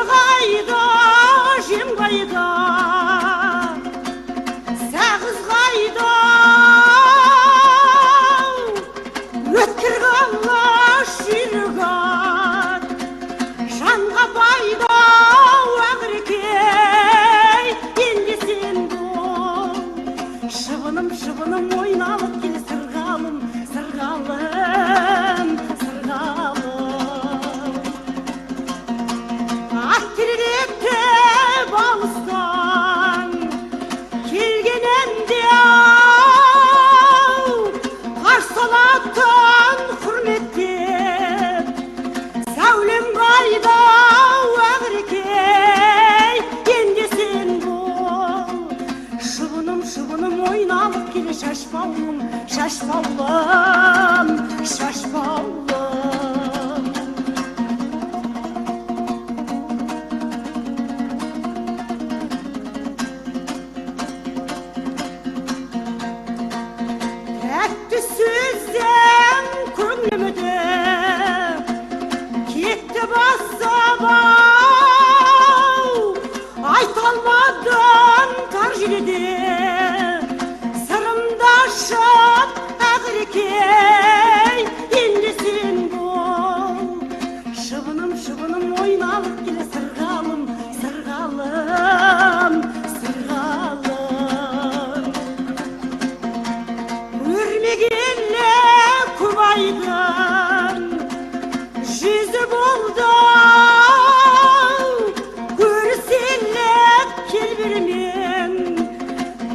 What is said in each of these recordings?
Қайда, жем қайда, сағыз қайда, өткір қалаш жүргат, жанға пайда ағырекей, енді сен бол. Шыбыным, шыбыным ойналып кел, сырғалым, сырғалым, сырғалым. Теректе балыстан келгенімде қарсы алатын құрметтеп, сәулем қайда ағырекей, енді сен бол. Шыбыным, шыбыным ойналып келе, шашбаулым, шашбаулым, шашбаулым. Әтті сөзден көңілімді кетті басып-ау, айта алмадым тар желіде, сырымды ашып ағырекей, енді сен бол. Шыбыным, шыбыным ойналып келе, сырғалым, сырғалым, сырғалым. Өрмегенле көп айдың жүзі болды, көріселік кел бермен,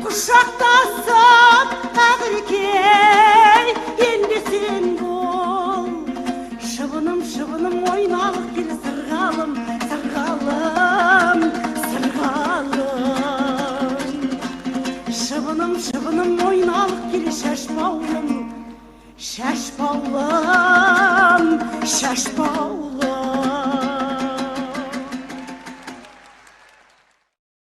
құшақтасып ағырекей, енді сен бол. Шыбыным, шыбыным ойналып келе, сырғалым, сырғалым, сырғалым. Шыбыным, шыбыным ойналып келе, шашбаулым, шашбаулым, шашбаулым.